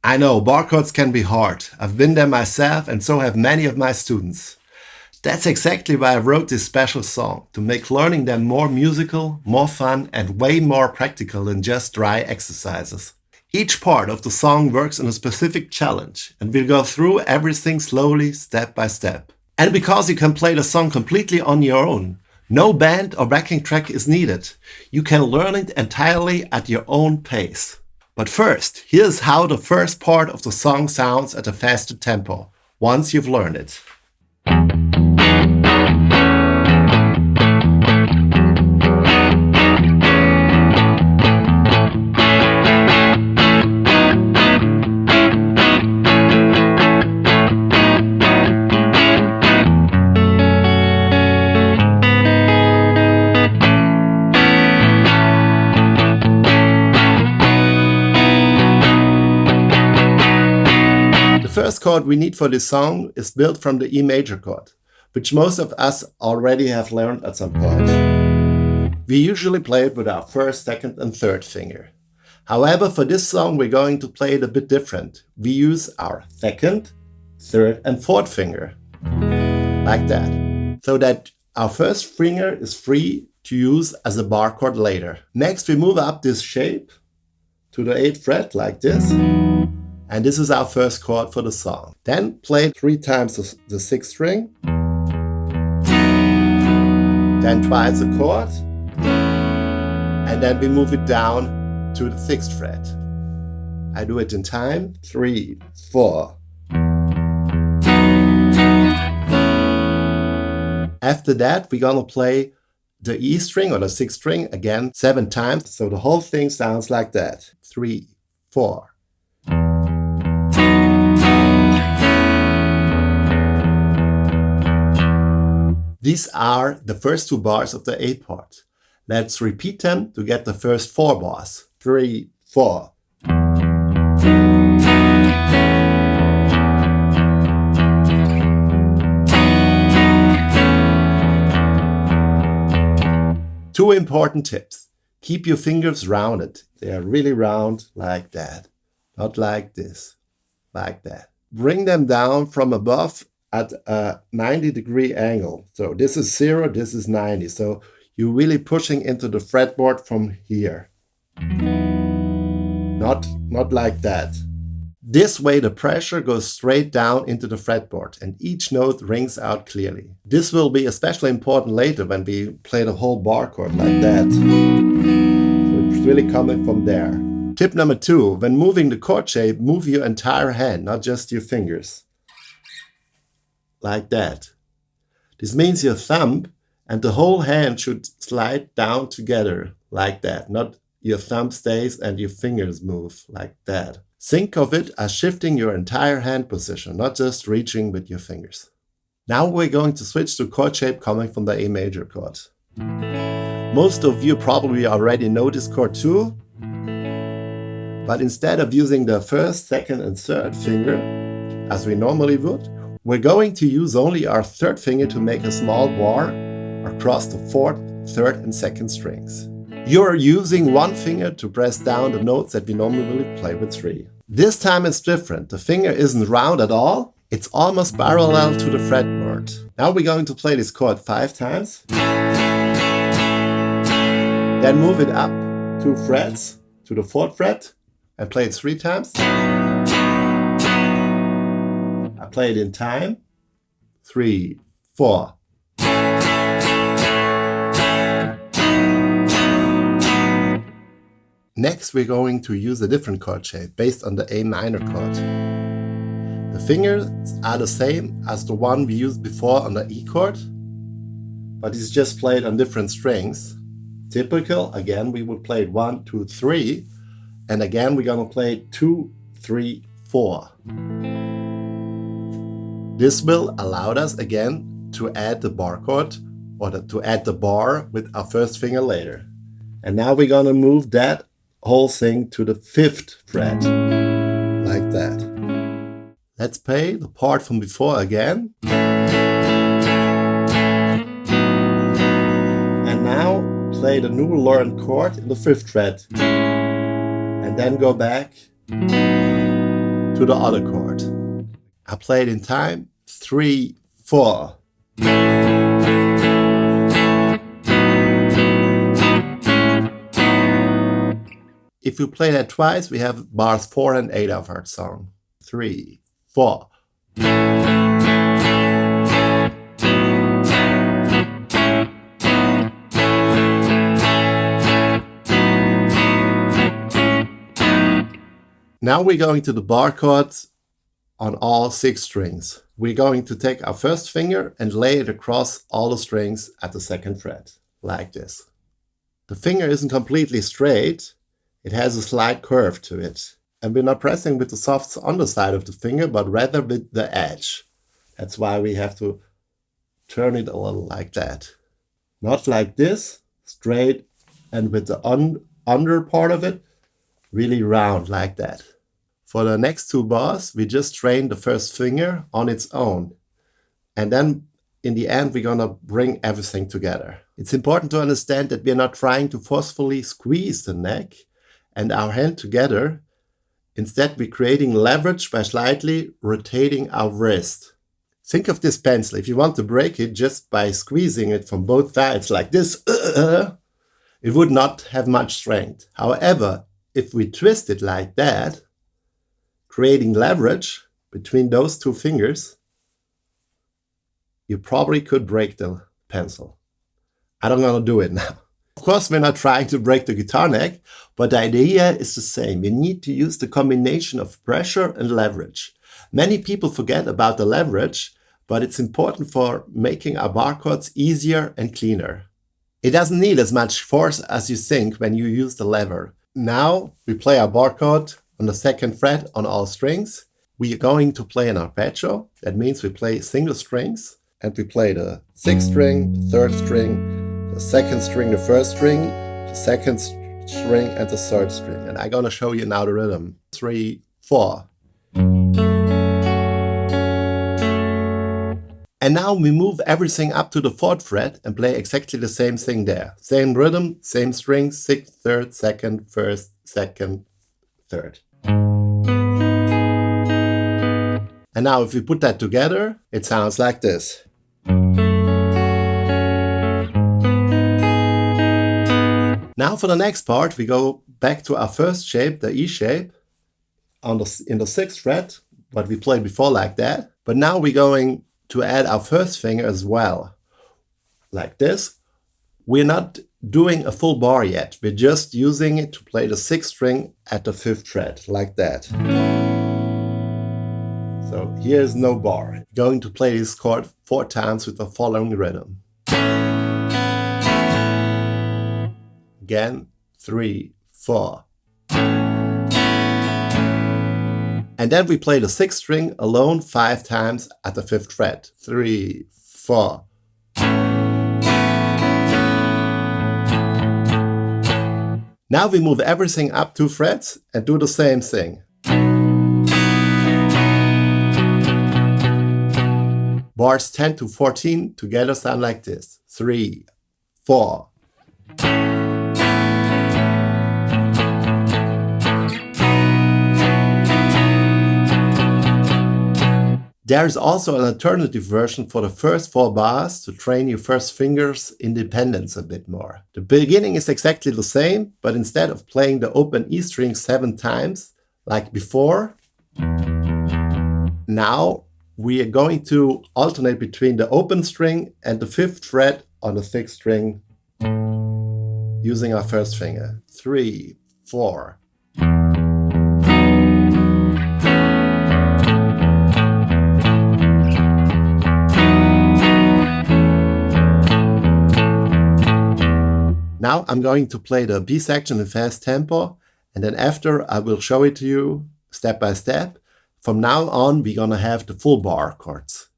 I know, bar chords can be hard. I've been there myself and so have many of my students. That's exactly why I wrote this special song, to make learning them more musical, more fun and way more practical than just dry exercises. Each part of the song works on a specific challenge and we'll go through everything slowly, step by step. And because you can play the song completely on your own, no band or backing track is needed. You can learn it entirely at your own pace. But first, here's how the first part of the song sounds at a faster tempo, once you've learned it. The first chord we need for this song is built from the E major chord, which most of us already have learned at some point. We usually play it with our first, second and third finger. However, for this song we're going to play it a bit different. We use our second, third and fourth finger, like that, so that our first finger is free to use as a bar chord later. Next we move up this shape to the 8th fret like this. And this is our first chord for the song. Then play 3 times the 6th string. Then twice the chord. And then we move it down to the 6th fret. I do it in time. 3, 4. After that, we're gonna play the E string or the 6th string again 7 times. So the whole thing sounds like that. 3, 4. These are the first 2 bars of the A part. Let's repeat them to get the first 4 bars. 3, 4. Two important tips. Keep your fingers rounded. They are really round like that. Not like this, like that. Bring them down from above at a 90-degree angle. So this is 0, this is 90. So you're really pushing into the fretboard from here. Not like that. This way the pressure goes straight down into the fretboard and each note rings out clearly. This will be especially important later when we play the whole bar chord like that. So it's really coming from there. Tip number 2, when moving the chord shape, move your entire hand, not just your fingers. Like that. This means your thumb and the whole hand should slide down together like that. Not your thumb stays and your fingers move like that. Think of it as shifting your entire hand position, not just reaching with your fingers. Now we're going to switch to chord shape coming from the A major chord. Most of you probably already know this chord too, but instead of using the first, second and third finger, as we normally would, we're going to use only our 3rd finger to make a small bar across the 4th, 3rd and 2nd strings. You're using 1 finger to press down the notes that we normally play with 3. This time it's different. The finger isn't round at all. It's almost parallel to the fretboard. Now we're going to play this chord 5 times. Then move it up 2 frets to the 4th fret and play it 3 times. Play it in time. 3, 4. Next, we're going to use a different chord shape based on the A minor chord. The fingers are the same as the one we used before on the E chord, but it's just played on different strings. Typical, again, we would play it 1, 2, 3, and again, we're gonna play it 2, 3, 4. This will allow us again to add the bar chord or to add the bar with our first finger later. And now we're gonna move that whole thing to the 5th fret, like that. Let's play the part from before again. And now play the new learned chord in the 5th fret. And then go back to the other chord. I play it in time, 3, 4. If you play that twice, we have bars 4 and 8 of our song. 3, 4. Now we're going to the bar chords on all 6 strings. We're going to take our first finger and lay it across all the strings at the 2nd fret, like this. The finger isn't completely straight, it has a slight curve to it. And we're not pressing with the soft underside of the finger, but rather with the edge. That's why we have to turn it a little like that. Not like this, straight, and with the under part of it, really round like that. For the next 2 bars, we just train the first finger on its own. And then in the end, we're gonna bring everything together. It's important to understand that we're not trying to forcefully squeeze the neck and our hand together. Instead, we're creating leverage by slightly rotating our wrist. Think of this pencil. If you want to break it just by squeezing it from both sides like this, it would not have much strength. However, if we twist it like that, creating leverage between those 2 fingers, you probably could break the pencil. I don't want to do it now. Of course, we're not trying to break the guitar neck, but the idea is the same. We need to use the combination of pressure and leverage. Many people forget about the leverage, but it's important for making our bar chords easier and cleaner. It doesn't need as much force as you think when you use the lever. Now we play our bar chord on the 2nd fret on all strings. We are going to play an arpeggio. That means we play single strings, and we play the 6th string, the 3rd string, the 2nd string, the 1st string, the 2nd string, and the 3rd string. And I'm gonna show you now the rhythm. 3, 4. And now we move everything up to the 4th fret and play exactly the same thing there. Same rhythm, same strings, 6th, 3rd, 2nd, 1st, 2nd, 3rd. And now if we put that together, it sounds like this. Now for the next part, we go back to our first shape, the E shape, in the 6th fret, what we played before like that. But now we're going to add our first finger as well, like this. We're not doing a full bar yet. We're just using it to play the 6th string at the 5th fret, like that. So here's no bar. Going to play this chord 4 times with the following rhythm. Again, 3, 4. And then we play the 6th string alone 5 times at the 5th fret. 3, 4. Now we move everything up 2 frets and do the same thing. Bars 10 to 14 together sound like this. 3, 4. There is also an alternative version for the first 4 bars to train your first finger's independence a bit more. The beginning is exactly the same, but instead of playing the open E string 7 times, like before, now we are going to alternate between the open string and the 5th fret on the 6th string using our first finger. 3, 4. Now I'm going to play the B section in fast tempo, and then after I will show it to you step by step. From now on, we're gonna have the full bar chords.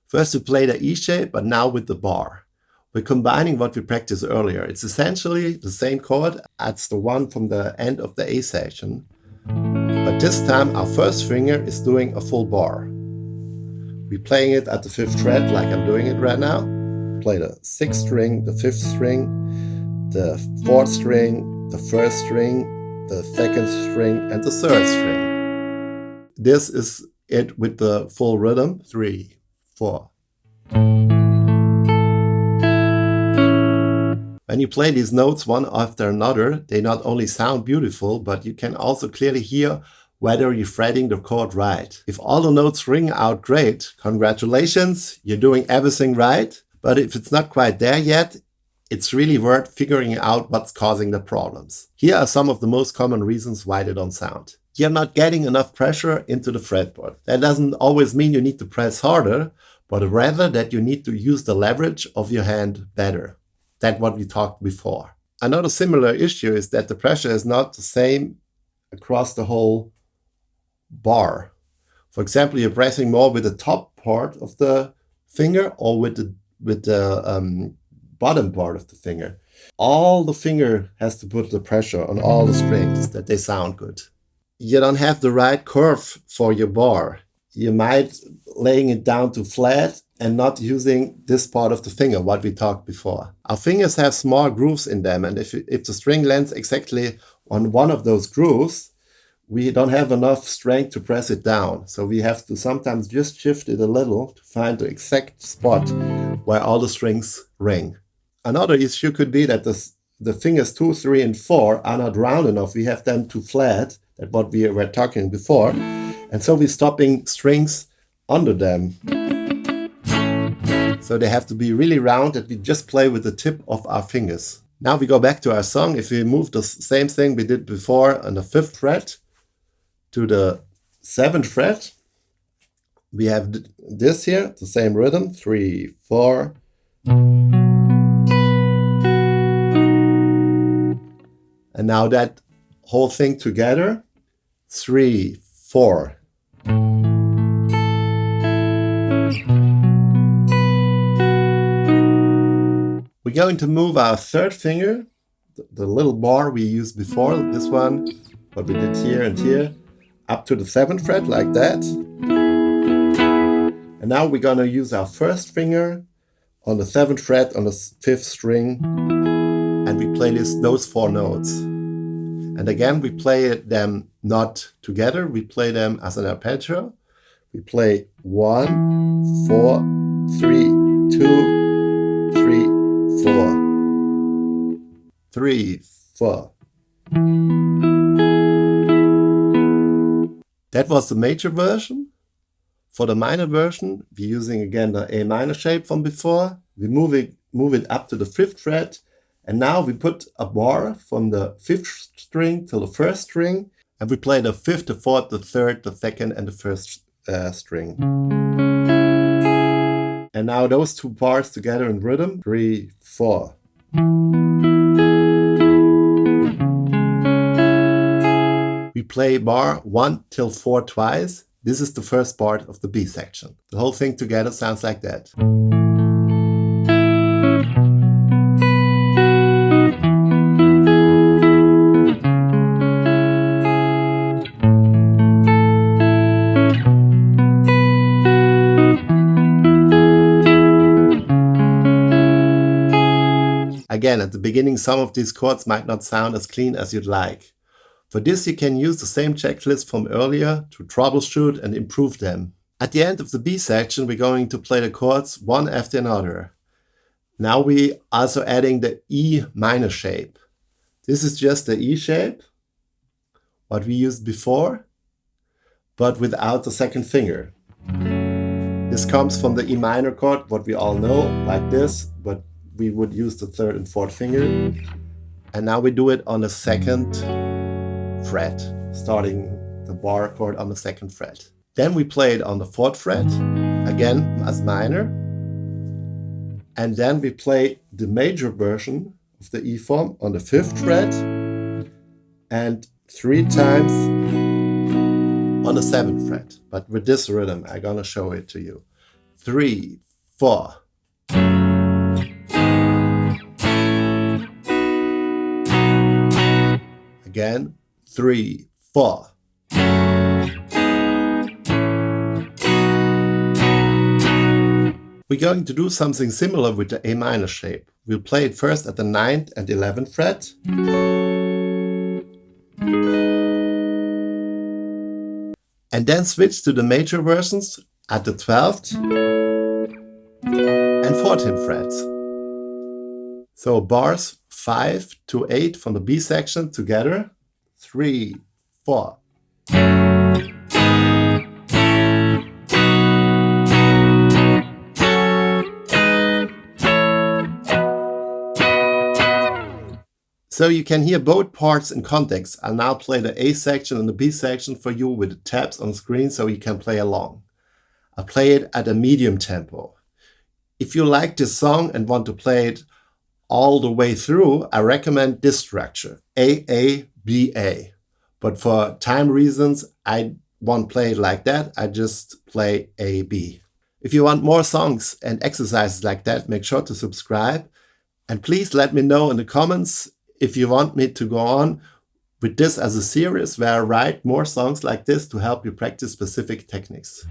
First we play the E shape, but now with the bar. We're combining what we practiced earlier. It's essentially the same chord as the one from the end of the A section, but this time our first finger is doing a full bar. We're playing it at the 5th fret like I'm doing it right now. Play the 6th string, the 5th string, the 4th string, the 1st string, the 2nd string, and the 3rd string. This is it with the full rhythm. 3, 4. When you play these notes one after another, they not only sound beautiful, but you can also clearly hear whether you're fretting the chord right. If all the notes ring out great, congratulations, you're doing everything right. But if it's not quite there yet, it's really worth figuring out what's causing the problems. Here are some of the most common reasons why they don't sound. You're not getting enough pressure into the fretboard. That doesn't always mean you need to press harder, but rather that you need to use the leverage of your hand better. That's what we talked before. Another similar issue is that the pressure is not the same across the whole bar. For example, you're pressing more with the top part of the finger or with the bottom part of the finger. All the finger has to put the pressure on all the strings that they sound good. You don't have the right curve for your bar. You might laying it down too flat and not using this part of the finger, what we talked before. Our fingers have small grooves in them, and if the string lands exactly on one of those grooves, we don't have enough strength to press it down. So we have to sometimes just shift it a little to find the exact spot where all the strings ring. Another issue could be that the fingers 2, 3, and 4 are not round enough. We have them too flat, that's what we were talking before. And so we're stopping strings under them. So they have to be really round that we just play with the tip of our fingers. Now we go back to our song. If we move the same thing we did before on the 5th fret to the 7th fret, we have this here, the same rhythm, 3, 4. And now that whole thing together, 3, 4. We're going to move our 3rd finger, the little bar we used before, this one, what we did here and here, up to the 7th fret like that. And now we're going to use our 1st finger on the 7th fret on the 5th string, and we play those 4 notes. And again, we play them not together, we play them as an arpeggio. We play 1, 4, 3, 2, 3, 4. 3, 4. That was the major version. For the minor version, we're using again the A minor shape from before. We move it up to the 5th fret, and now we put a bar from the 5th string to the 1st string, and we play the 5th, the 4th, the 3rd, the 2nd, and the 1st string. And now those 2 bars together in rhythm, 3, 4. We play bar 1 till 4 twice. This is the first part of the B section. The whole thing together sounds like that. Again, at the beginning, some of these chords might not sound as clean as you'd like. For this, you can use the same checklist from earlier to troubleshoot and improve them. At the end of the B section, we're going to play the chords one after another. Now we also adding the E minor shape. This is just the E shape, what we used before, but without the 2nd finger. This comes from the E minor chord, what we all know, like this, but we would use the 3rd and 4th finger. And now we do it on the 2nd fret, starting the bar chord on the 2nd fret. Then we play it on the 4th fret, again as minor. And then we play the major version of the E form on the 5th fret and 3 times on the 7th fret. But with this rhythm, I'm gonna show it to you. 3, 4. Again, 3, 4. We're going to do something similar with the A minor shape. We'll play it first at the 9th and 11th fret. And then switch to the major versions at the 12th and 14th frets. So bars 5 to 8 from the B section together. 3, 4. So you can hear both parts in context. I'll now play the A section and the B section for you with the tabs on screen so you can play along. I'll play it at a medium tempo. If you like this song and want to play it all the way through, I recommend this structure, A, B, A. But for time reasons, I won't play it like that. I just play A, B. If you want more songs and exercises like that, make sure to subscribe. And please let me know in the comments if you want me to go on with this as a series where I write more songs like this to help you practice specific techniques.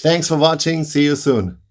Thanks for watching. See you soon.